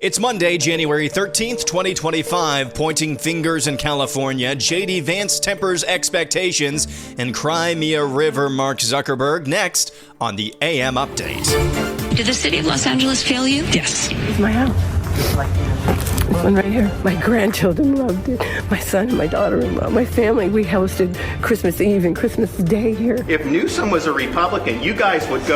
It's Monday, January 13th, 2025, pointing fingers in California. J.D. Vance tempers expectations, and Crimea River Mark Zuckerberg next on the AM Update. Did the city of Los Angeles fail you? Yes. It's my house. This one right here. My grandchildren loved it. My son and my daughter-in-law, my family. We hosted Christmas Eve and Christmas Day here. If Newsom was a Republican, you guys would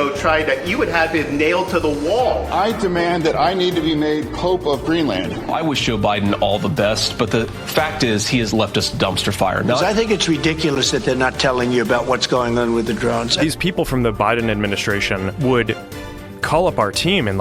you would have him nailed to the wall. I demand that I need to be made Pope of Greenland. I wish Joe Biden all the best, but the fact is he has left us dumpster fire. I think it's ridiculous that they're not telling you about what's going on with the drones. These people from the Biden administration would call up our team and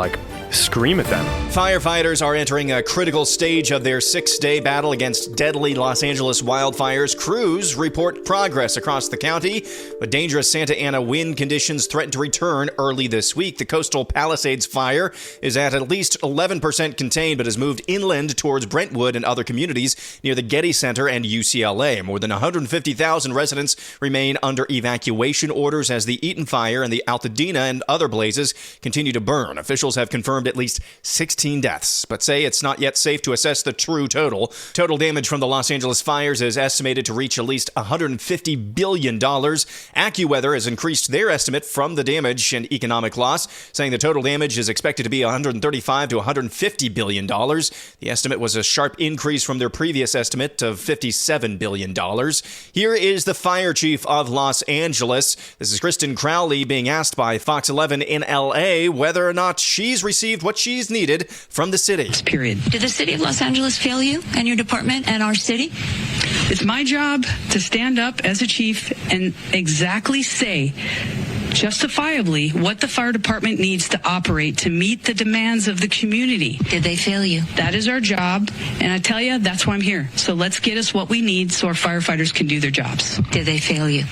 scream at them. Firefighters are entering a critical stage of their six-day battle against deadly Los Angeles wildfires. Crews report progress across the county, but dangerous Santa Ana wind conditions threaten to return early this week. The coastal Palisades fire is at least 11% contained, but has moved inland towards Brentwood and other communities near the Getty Center and UCLA. More than 150,000 residents remain under evacuation orders as the Eaton fire and the Altadena and other blazes continue to burn. Officials have confirmed at least 16 deaths, but say it's not yet safe to assess the true total. Total damage from the Los Angeles fires is estimated to reach at least $150 billion. AccuWeather has increased their estimate from the damage and economic loss, saying the total damage is expected to be $135 to $150 billion. The estimate was a sharp increase from their previous estimate of $57 billion. Here is the fire chief of Los Angeles. This is Kristen Crowley being asked by Fox 11 in L.A. whether or not she's received what she's needed from the city. Period. Did the city of Los Angeles fail you and your department and our city? It's my job to stand up as a chief and exactly say justifiably what the fire department needs to operate to meet the demands of the community. Did they fail you? That is our job, and I tell you, that's why I'm here. So let's get us what we need so our firefighters can do their jobs. Did they fail you?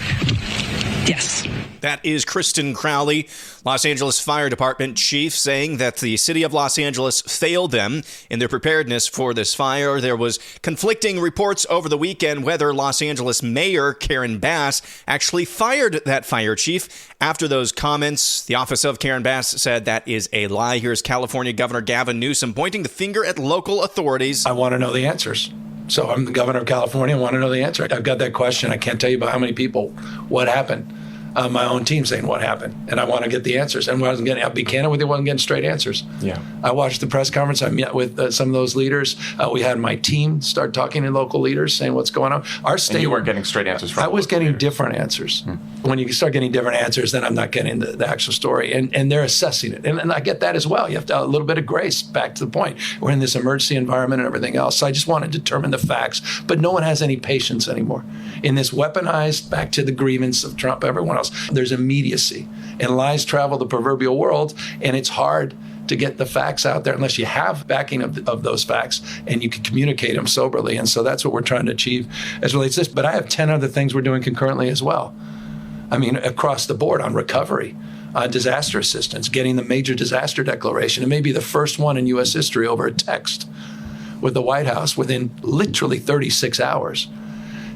Yes. That is Kristen Crowley, Los Angeles Fire Department chief, saying that the city of Los Angeles failed them in their preparedness for this fire. There was conflicting reports over the weekend whether Los Angeles Mayor Karen Bass actually fired that fire chief. After those comments, the office of Karen Bass said that is a lie. Here's California Governor Gavin Newsom pointing the finger at local authorities. I want to know the answers. So I'm the governor of California. I want to know the answer. I've got that question. I can't tell you about how many people, what happened. My own team saying what happened, and I want to get the answers. And I'll be candid with you, I wasn't getting straight answers. Yeah. I watched the press conference. I met with some of those leaders. We had my team start talking to local leaders, saying what's going on. Our state. And you weren't getting straight answers from. I was getting different answers. When you start getting different answers, then I'm not getting the actual story, and they're assessing it, and I get that as well. You have to have a little bit of grace. Back to the point, we're in this emergency environment and everything else. So I just want to determine the facts, but no one has any patience anymore in this weaponized. Back to the grievance of Trump, everyone else. There's immediacy, and lies travel the proverbial world, and it's hard to get the facts out there unless you have backing of those facts and you can communicate them soberly. And so that's what we're trying to achieve as relates to this. But I have 10 other things we're doing concurrently as well. I mean, across the board on recovery, disaster assistance, getting the major disaster declaration. It may be the first one in U.S. history over a text with the White House within literally 36 hours.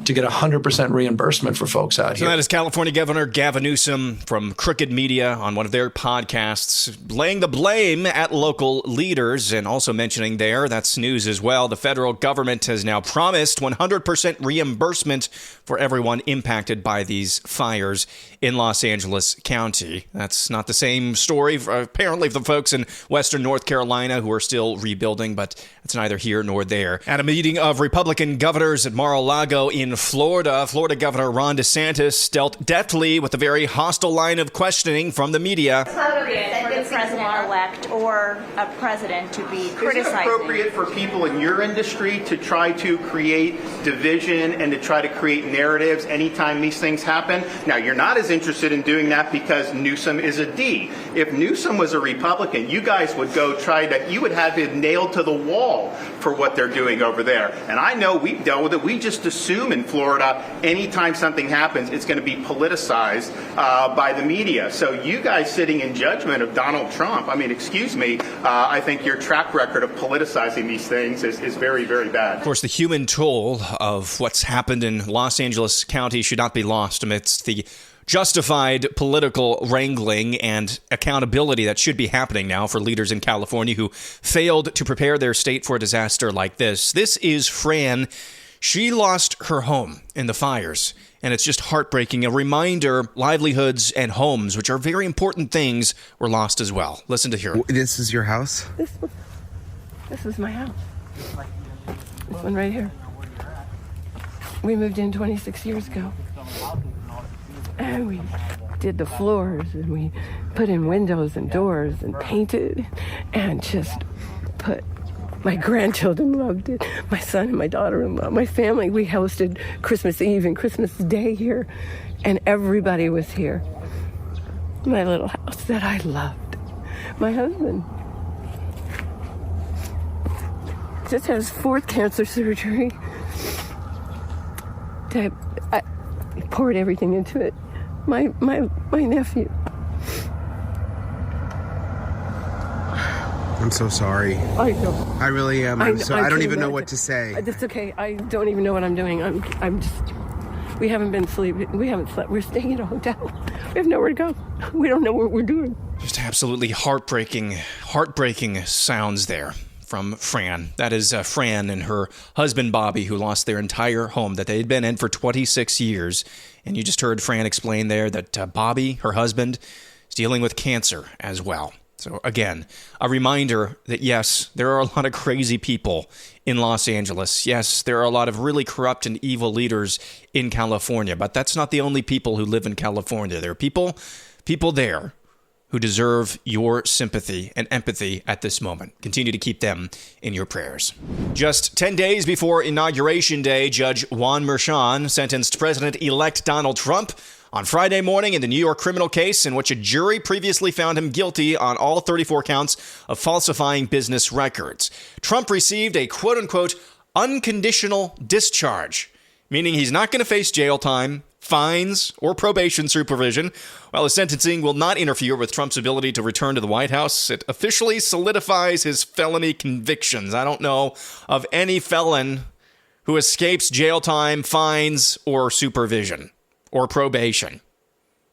To get 100% reimbursement for folks out here. So that is California Governor Gavin Newsom from Crooked Media on one of their podcasts, laying the blame at local leaders and also mentioning there, that's news as well, the federal government has now promised 100% reimbursement for everyone impacted by these fires in Los Angeles County. That's not the same story, apparently, for the folks in Western North Carolina who are still rebuilding, but it's neither here nor there. At a meeting of Republican governors at Mar-a-Lago in Florida Governor Ron DeSantis dealt deftly with a very hostile line of questioning from the media. It's appropriate for the president-elect or a president to be criticizing. Is it appropriate for people in your industry to try to create division and to try to create narratives anytime these things happen? Now, you're not as interested in doing that because Newsom is a D. If Newsom was a Republican, you guys would you would have him nailed to the wall for what they're doing over there. And I know we've dealt with it. We just assume in Florida, anytime something happens, it's going to be politicized by the media. So you guys sitting in judgment of Donald Trump, I mean, excuse me, I think your track record of politicizing these things is very, very bad. Of course, the human toll of what's happened in Los Angeles County should not be lost amidst the justified political wrangling and accountability that should be happening now for leaders in California who failed to prepare their state for a disaster like this. This is Fran. She lost her home in the fires, and it's just heartbreaking. A reminder, livelihoods and homes, which are very important things, were lost as well. Listen to here. This is your house? This is my house. This one right here. We moved in 26 years ago. And we did the floors, and we put in windows and doors and painted and just put, my grandchildren loved it. My son and my daughter-in-law, my family, we hosted Christmas Eve and Christmas Day here, and everybody was here. My little house that I loved. My husband just had his 4th cancer surgery. I poured everything into it. My nephew. I'm so sorry. I know. I really am. I don't even know what to say. It's okay. I don't even know what I'm doing. I'm just. We haven't been sleeping. We haven't slept. We're staying at a hotel. We have nowhere to go. We don't know what we're doing. Just absolutely heartbreaking sounds there from Fran. That is Fran and her husband, Bobby, who lost their entire home that they had been in for 26 years. And you just heard Fran explain there that Bobby, her husband, is dealing with cancer as well. So again, a reminder that yes, there are a lot of crazy people in Los Angeles. Yes, there are a lot of really corrupt and evil leaders in California, but that's not the only people who live in California. There are people there who deserve your sympathy and empathy at this moment. Continue to keep them in your prayers. Just 10 days before Inauguration Day, Judge Juan Merchan sentenced President-elect Donald Trump on Friday morning in the New York criminal case in which a jury previously found him guilty on all 34 counts of falsifying business records. Trump received a quote-unquote unconditional discharge, meaning he's not going to face jail time, fines, or probation supervision. While his sentencing will not interfere with Trump's ability to return to the White House, it officially solidifies his felony convictions. I don't know of any felon who escapes jail time, fines, or supervision, or probation.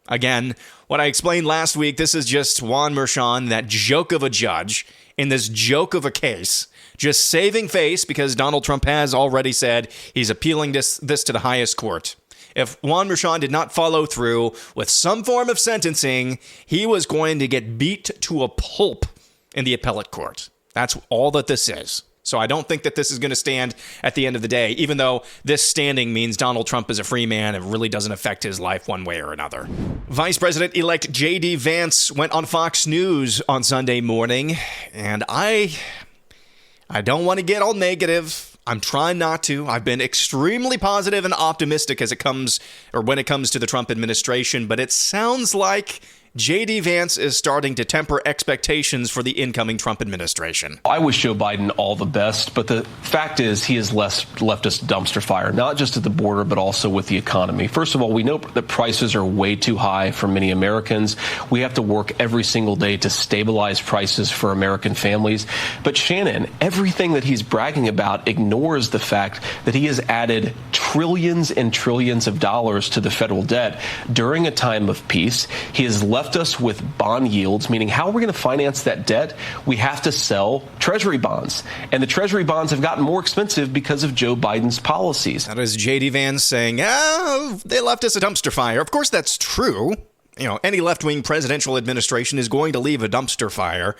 Again, what I explained last week, this is just Juan Merchan, that joke of a judge, in this joke of a case, just saving face because Donald Trump has already said he's appealing this to the highest court. If Juan Merchan did not follow through with some form of sentencing, he was going to get beat to a pulp in the appellate court. That's all that this is. So I don't think that this is going to stand at the end of the day, even though this standing means Donald Trump is a free man. It really doesn't affect his life one way or another. Vice President-elect J.D. Vance went on Fox News on Sunday morning, and I don't want to get all negative. I'm trying not to. I've been extremely positive and optimistic when it comes to the Trump administration, but it sounds like J.D. Vance is starting to temper expectations for the incoming Trump administration. I wish Joe Biden all the best, but the fact is he has left us dumpster fire, not just at the border, but also with the economy. First of all, we know that prices are way too high for many Americans. We have to work every single day to stabilize prices for American families. But Shannon, everything that he's bragging about ignores the fact that he has added trillions and trillions of dollars to the federal debt during a time of peace. He has left us with bond yields, meaning how are we going to finance that debt? We have to sell Treasury bonds. And the Treasury bonds have gotten more expensive because of Joe Biden's policies. That is J.D. Vance saying, they left us a dumpster fire. Of course, that's true. You know, any left-wing presidential administration is going to leave a dumpster fire.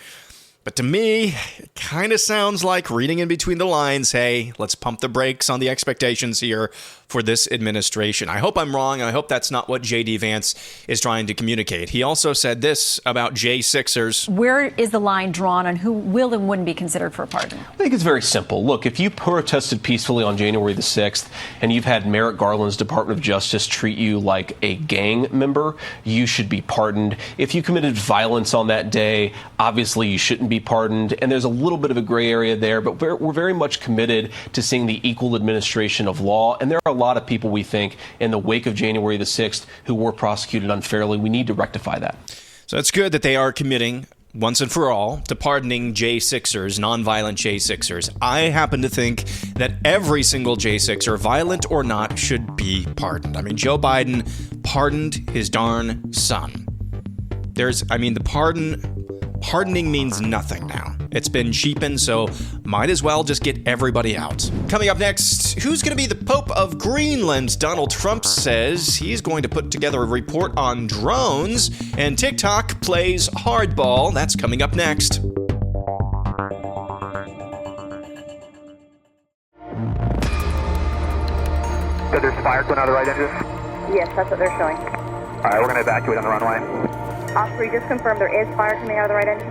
But to me, it kind of sounds like reading in between the lines, hey, let's pump the brakes on the expectations here for this administration. I hope I'm wrong. I hope that's not what J.D. Vance is trying to communicate. He also said this about J6ers. Where is the line drawn on who will and wouldn't be considered for a pardon? I think it's very simple. Look, if you protested peacefully on January the 6th and you've had Merrick Garland's Department of Justice treat you like a gang member, you should be pardoned. If you committed violence on that day, obviously you shouldn't be pardoned. And there's a little bit of a gray area there, but we're very much committed to seeing the equal administration of law. And there are a lot of people, we think, in the wake of January the 6th who were prosecuted unfairly. We need to rectify that. So it's good that they are committing once and for all to pardoning J6ers, nonviolent J6ers. I happen to think that every single J6er, violent or not, should be pardoned. I mean, Joe Biden pardoned his darn son. Pardoning means nothing now. It's been cheapened, so might as well just get everybody out. Coming up next, who's going to be the Pope of Greenland? Donald Trump says he's going to put together a report on drones, and TikTok plays hardball. That's coming up next. So there's fire going out of the right engine? Yes, that's what they're showing. All right, we're going to evacuate on the runway. Osprey, just confirm there is fire coming out of the right engine.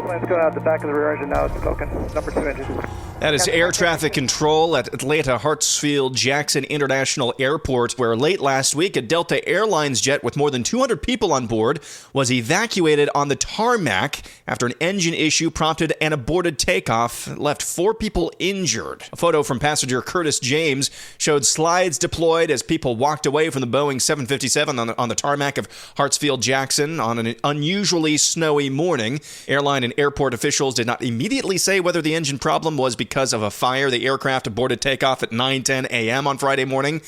Let's go out the back of the rear engine now. It's smoking. Number 2 engine. That is air traffic control at Atlanta Hartsfield-Jackson International Airport, where late last week a Delta Airlines jet with more than 200 people on board was evacuated on the tarmac after an engine issue prompted an aborted takeoff that left 4 people injured. A photo from passenger Curtis James showed slides deployed as people walked away from the Boeing 757 on the tarmac of Hartsfield-Jackson on an unusually snowy morning. Airline and airport officials did not immediately say whether the engine problem was because of a fire. The aircraft aborted takeoff at 9:10 a.m. on Friday morning.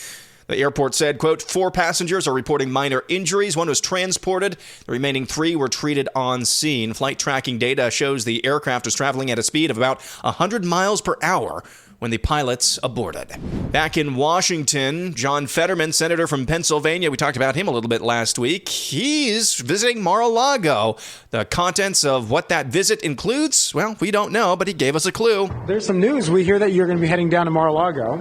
The airport said, quote, 4 passengers are reporting minor injuries. 1 was transported. The remaining 3 were treated on scene. Flight tracking data shows the aircraft was traveling at a speed of about 100 miles per hour when the pilots aborted. Back in Washington, John Fetterman, senator from Pennsylvania, we talked about him a little bit last week. He's visiting Mar-a-Lago. The contents of what that visit includes, well, we don't know, but he gave us a clue. There's some news. We hear that you're going to be heading down to Mar-a-Lago.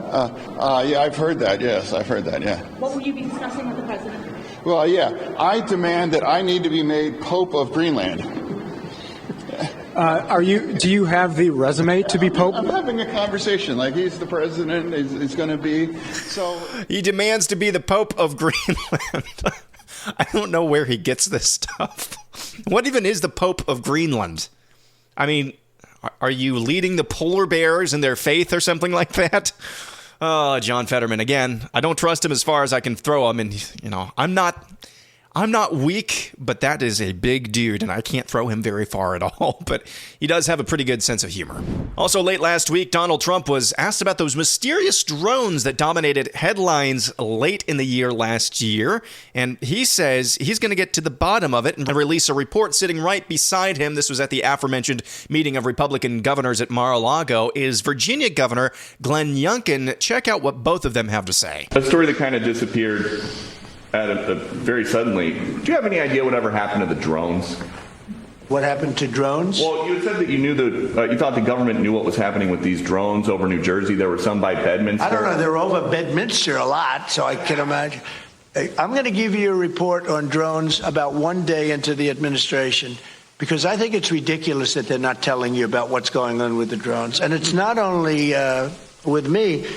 Yeah, I've heard that. Yes, I've heard that, yeah. What will you be discussing with the president? Well, yeah, I demand that I need to be made Pope of Greenland. Do you have the resume to be Pope? I'm having a conversation like he's the president, he's going to be. So he demands to be the Pope of Greenland. I don't know where he gets this stuff. What even is the Pope of Greenland? I mean, are you leading the polar bears in their faith or something like that? Oh, John Fetterman again. I don't trust him as far as I can throw him, and I'm not weak, but that is a big dude, and I can't throw him very far at all. But he does have a pretty good sense of humor. Also, late last week, Donald Trump was asked about those mysterious drones that dominated headlines late in the year last year. And he says he's going to get to the bottom of it and release a report. Sitting right beside him, this was at the aforementioned meeting of Republican governors at Mar-a-Lago, is Virginia Governor Glenn Youngkin. Check out what both of them have to say. A story that kind of disappeared very suddenly. Do you have any idea whatever happened to the drones? What happened to drones? Well, you said that you thought the government knew what was happening with these drones over New Jersey. There were some by Bedminster. I don't know. They're over Bedminster a lot, so I can imagine. I'm going to give you a report on drones about 1 day into the administration, because I think it's ridiculous that they're not telling you about what's going on with the drones. And it's not only with me.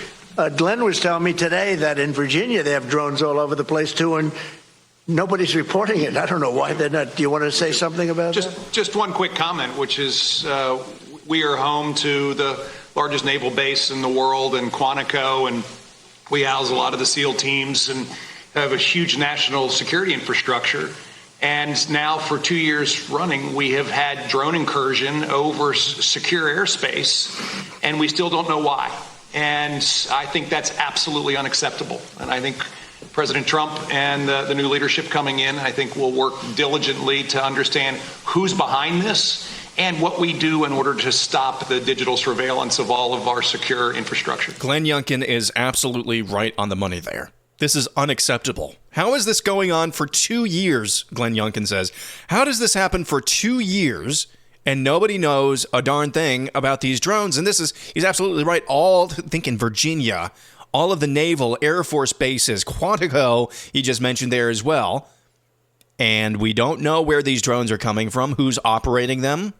Glenn was telling me today that in Virginia they have drones all over the place too, and nobody's reporting it. I don't know why they're not. Do you want to say something about that? Just one quick comment, which is we are home to the largest naval base in the world in Quantico, and we house a lot of the SEAL teams and have a huge national security infrastructure. And now for 2 years running, we have had drone incursion over secure airspace, and we still don't know why. And I think that's absolutely unacceptable. And I think President Trump and the new leadership coming in, I think, will work diligently to understand who's behind this and what we do in order to stop the digital surveillance of all of our secure infrastructure. Glenn Youngkin is absolutely right on the money there. This is unacceptable. How is this going on for 2 years, Glenn Youngkin says? How does this happen for 2 years and nobody knows a darn thing about these drones? And he's absolutely right. Think in Virginia, all of the naval Air Force bases, Quantico, he just mentioned there as well. And we don't know where these drones are coming from, who's operating them.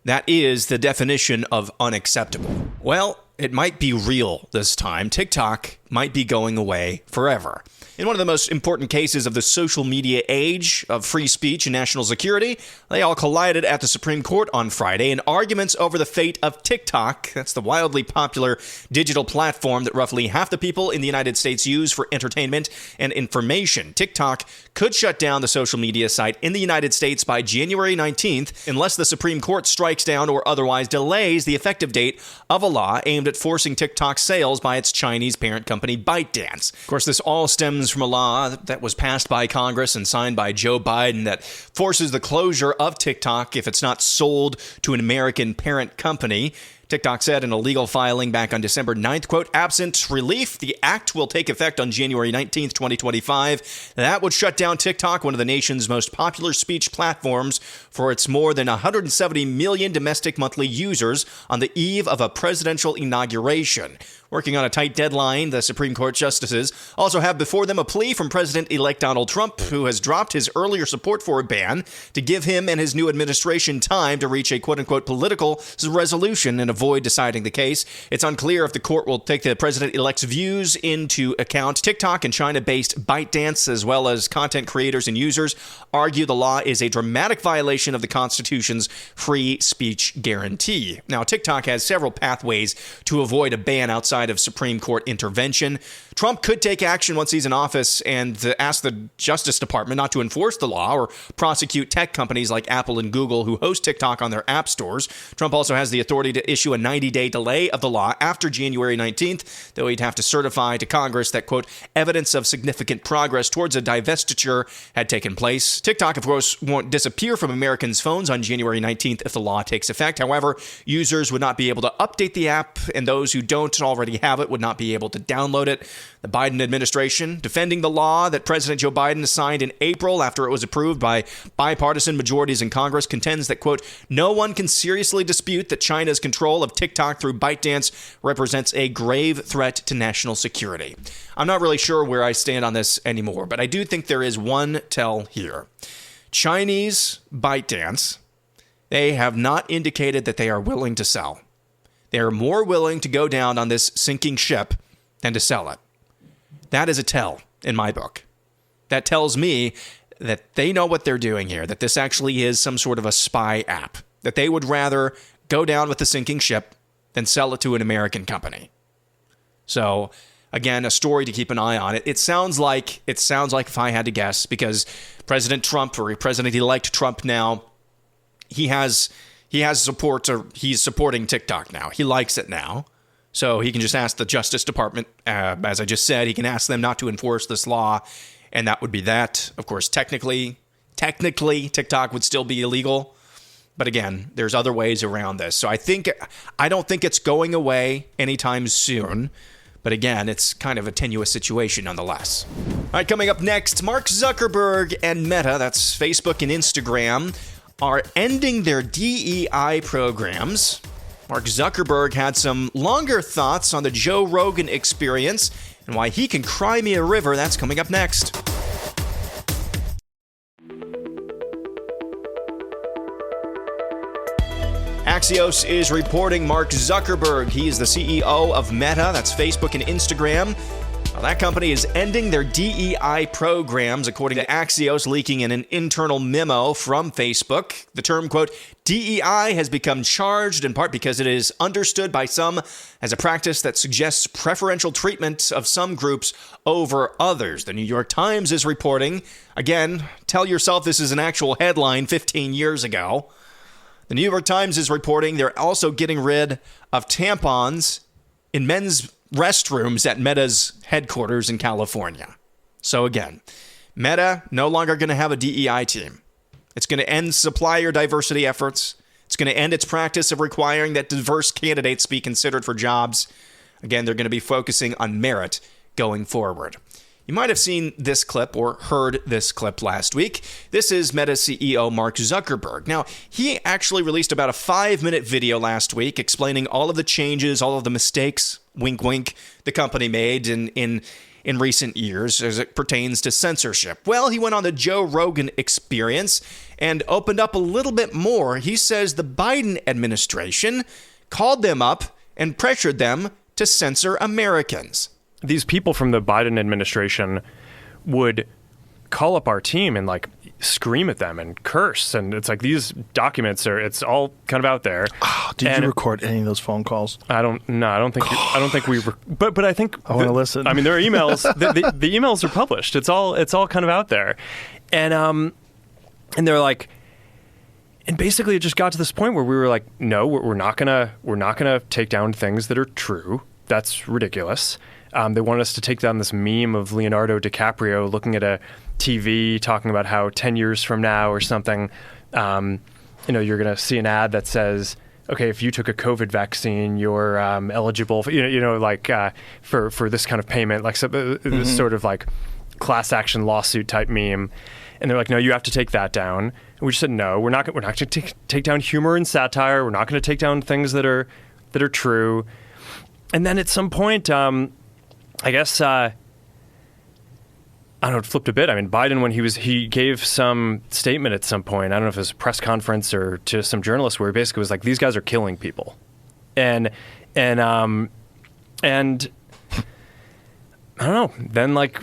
That is the definition of unacceptable. Well, it might be real this time. TikTok might be going away forever. In one of the most important cases of the social media age of free speech and national security, they all collided at the Supreme Court on Friday in arguments over the fate of TikTok. That's the wildly popular digital platform that roughly half the people in the United States use for entertainment and information. TikTok could shut down the social media site in the United States by January 19th unless the Supreme Court strikes down or otherwise delays the effective date of a law aimed at forcing TikTok sales by its Chinese parent company company ByteDance. Of course, this all stems from a law that was passed by Congress and signed by Joe Biden that forces the closure of TikTok if it's not sold to an American parent company. TikTok said in a legal filing back on December 9th, quote, absent relief, the act will take effect on January 19th, 2025. That would shut down TikTok, one of the nation's most popular speech platforms, for its more than 170 million domestic monthly users on the eve of a presidential inauguration. Working on a tight deadline, the Supreme Court justices also have before them a plea from President-elect Donald Trump, who has dropped his earlier support for a ban, to give him and his new administration time to reach a quote-unquote political resolution and avoid deciding the case. It's unclear if the court will take the president-elect's views into account. TikTok and China-based ByteDance, as well as content creators and users, argue the law is a dramatic violation of the Constitution's free speech guarantee. Now, TikTok has several pathways to avoid a ban outside of Supreme Court intervention. Trump could take action once he's in office and ask the Justice Department not to enforce the law or prosecute tech companies like Apple and Google who host TikTok on their app stores. Trump also has the authority to issue a 90-day delay of the law after January 19th, though he'd have to certify to Congress that, quote, evidence of significant progress towards a divestiture had taken place. TikTok, of course, won't disappear from Americans' phones on January 19th if the law takes effect. However, users would not be able to update the app, and those who don't already have it would not be able to download it. The Biden administration, defending the law that President Joe Biden signed in April after it was approved by bipartisan majorities in Congress, contends that, quote, no one can seriously dispute that China's control of TikTok through ByteDance represents a grave threat to national security. I'm not really sure where I stand on this anymore, but I do think there is one tell here. Chinese ByteDance, they have not indicated that they are willing to sell. They are more willing to go down on this sinking ship than to sell it. That is a tell in my book. That tells me that they know what they're doing here, that this actually is some sort of a spy app, that they would rather go down with the sinking ship than sell it to an American company. So, again, a story to keep an eye on. It sounds like if I had to guess, because President Trump, or President-elect Trump now, he has support, or he's supporting TikTok now. He likes it now. So he can just ask the Justice Department, as I just said, he can ask them not to enforce this law, and that would be that. Of course, technically, TikTok would still be illegal. But again, there's other ways around this. So I don't think it's going away anytime soon. But again, it's kind of a tenuous situation nonetheless. All right, coming up next, Mark Zuckerberg and Meta, that's Facebook and Instagram, are ending their DEI programs. Mark Zuckerberg had some longer thoughts on the Joe Rogan experience and why he can cry me a river. That's coming up next. Axios is reporting Mark Zuckerberg. He is the CEO of Meta, that's Facebook and Instagram. Well, that company is ending their DEI programs, according to Axios, leaking in an internal memo from Facebook. The term, quote, DEI has become charged in part because it is understood by some as a practice that suggests preferential treatment of some groups over others. The New York Times is reporting, again, tell yourself this is an actual headline 15 years ago. The New York Times is reporting they're also getting rid of tampons in men's restrooms at Meta's headquarters in California. So again, Meta no longer going to have a DEI team. It's going to end supplier diversity efforts. It's going to end its practice of requiring that diverse candidates be considered for jobs. Again, they're going to be focusing on merit going forward. You might have seen this clip or heard this clip last week. This is Meta CEO Mark Zuckerberg. Now, he actually released about a 5-minute video last week explaining all of the changes, all of the mistakes, wink, wink, the company made in recent years as it pertains to censorship. Well, he went on the Joe Rogan Experience and opened up a little bit more. He says the Biden administration called them up and pressured them to censor Americans. These people from the Biden administration would call up our team and scream at them and curse. And it's like these documents it's all kind of out there. Oh, did you record any of those phone calls? I don't think we, but I think I want to listen. I mean, there are emails, the emails are published. It's all kind of out there. And they're like, and basically it just got to this point where we were like, no, we're not gonna take down things that are true. That's ridiculous. They wanted us to take down this meme of Leonardo DiCaprio looking at a TV talking about how 10 years from now or something, you're going to see an ad that says, okay, if you took a COVID vaccine, you're eligible for, for this kind of payment, like this sort of like class action lawsuit type meme. And they're like, no, you have to take that down. And we just said, no, we're not going to take down humor and satire. We're not going to take down things that are true. And then at some point, I guess, I don't know, it flipped a bit. I mean, Biden, when he gave some statement at some point, I don't know if it was a press conference or to some journalists, where he basically was like, these guys are killing people. And I don't know, then like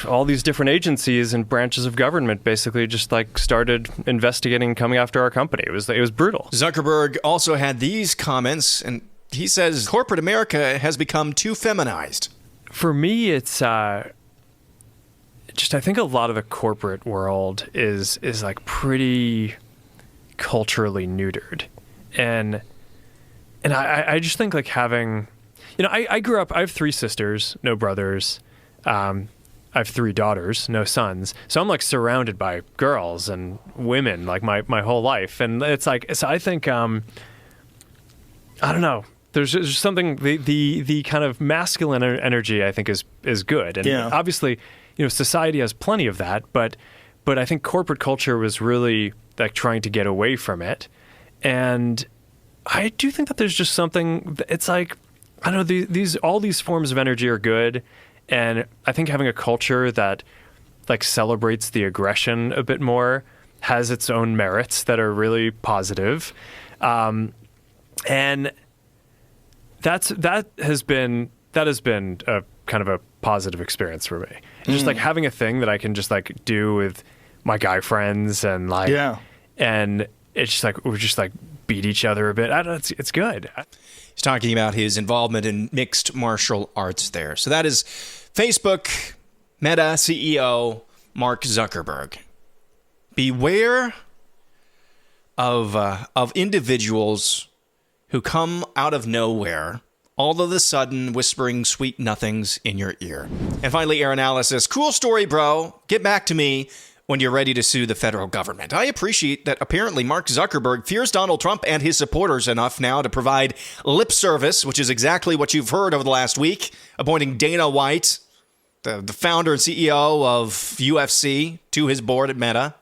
all these different agencies and branches of government basically just like started investigating, coming after our company. It was brutal. Zuckerberg also had these comments, and he says corporate America has become too feminized. For me, it's just, I think a lot of the corporate world is like pretty culturally neutered. And I just think like having, I grew up, I have 3 sisters, no brothers. I have 3 daughters, no sons. So I'm like surrounded by girls and women like my whole life. And it's like, so I think, I don't know. There's just something, the kind of masculine energy I think is good. And obviously, society has plenty of that, but I think corporate culture was really like trying to get away from it. And I do think that there's just something, it's like, I don't know, all these forms of energy are good. And I think having a culture that like celebrates the aggression a bit more has its own merits that are really positive. And that has been a kind of a positive experience for me. And just like having a thing that I can just like do with my guy friends and like, and it's just like, we just like beat each other a bit. I don't know, it's good. He's talking about his involvement in mixed martial arts there. So that is Facebook Meta CEO Mark Zuckerberg. Beware of individuals who come out of nowhere, all of a sudden whispering sweet nothings in your ear. And finally, air analysis. Cool story, bro. Get back to me when you're ready to sue the federal government. I appreciate that apparently Mark Zuckerberg fears Donald Trump and his supporters enough now to provide lip service, which is exactly what you've heard over the last week, appointing Dana White, the founder and CEO of UFC, to his board at Meta.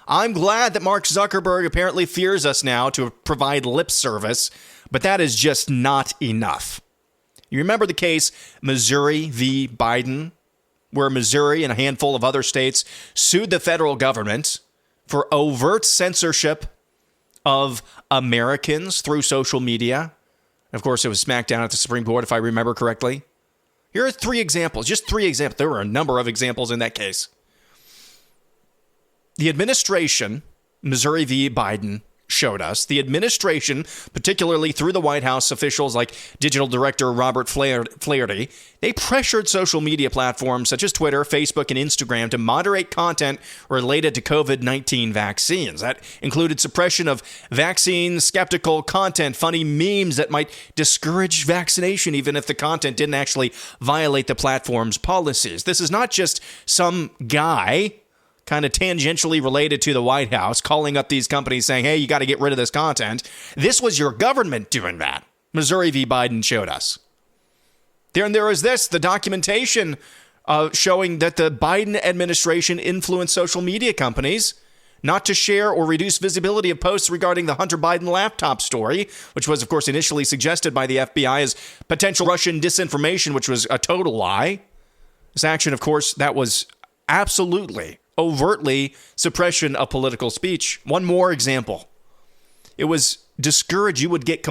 I'm glad that Mark Zuckerberg apparently fears us now to provide lip service, but that is just not enough. You remember the case Missouri v. Biden, where Missouri and a handful of other states sued the federal government for overt censorship of Americans through social media. Of course, it was smacked down at the Supreme Court, if I remember correctly. Here are 3 examples, just 3 examples. There were a number of examples in that case. The administration, Missouri v. Biden, showed us, the administration, particularly through the White House officials like Digital Director Robert Flaherty, they pressured social media platforms such as Twitter, Facebook, and Instagram to moderate content related to COVID-19 vaccines. That included suppression of vaccine-skeptical content, funny memes that might discourage vaccination even if the content didn't actually violate the platform's policies. This is not just some guy kind of tangentially related to the White House, calling up these companies saying, hey, you got to get rid of this content. This was your government doing that. Missouri v. Biden showed us. Then there is this, the documentation showing that the Biden administration influenced social media companies not to share or reduce visibility of posts regarding the Hunter Biden laptop story, which was, of course, initially suggested by the FBI as potential Russian disinformation, which was a total lie. This action, of course, that was absolutely overtly suppression of political speech. One more example. It was discouraged. You would get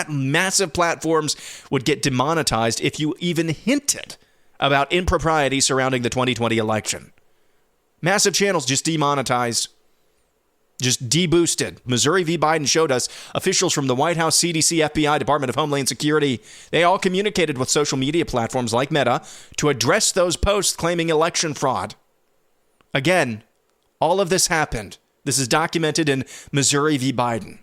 massive platforms would get demonetized if you even hinted about impropriety surrounding the 2020 election. Massive channels just demonetized, just deboosted. Missouri v. Biden showed us officials from the White House, CDC, FBI, Department of Homeland Security, they all communicated with social media platforms like Meta to address those posts claiming election fraud. Again, all of this happened. This is documented in Missouri v. Biden.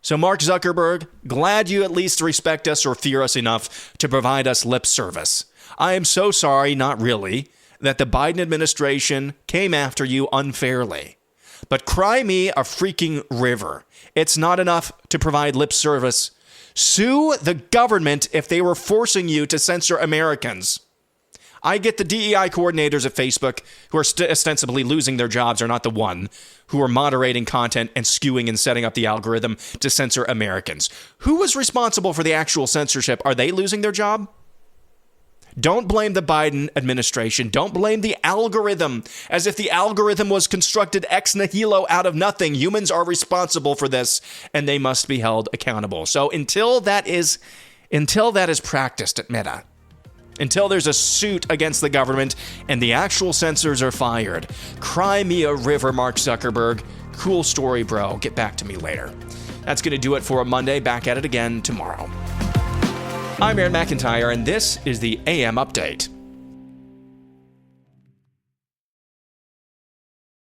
So Mark Zuckerberg, glad you at least respect us or fear us enough to provide us lip service. I am so sorry, not really, that the Biden administration came after you unfairly. But cry me a freaking river. It's not enough to provide lip service. Sue the government if they were forcing you to censor Americans. I get the DEI coordinators at Facebook who are ostensibly losing their jobs are not the one who are moderating content and skewing and setting up the algorithm to censor Americans. Who was responsible for the actual censorship? Are they losing their job? Don't blame the Biden administration. Don't blame the algorithm as if the algorithm was constructed ex nihilo out of nothing. Humans are responsible for this and they must be held accountable. So until that is practiced at Meta, until there's a suit against the government and the actual censors are fired, cry me a river, Mark Zuckerberg. Cool story, bro. Get back to me later. That's going to do it for a Monday. Back at it again tomorrow. I'm Aaron McIntyre, and this is the AM Update.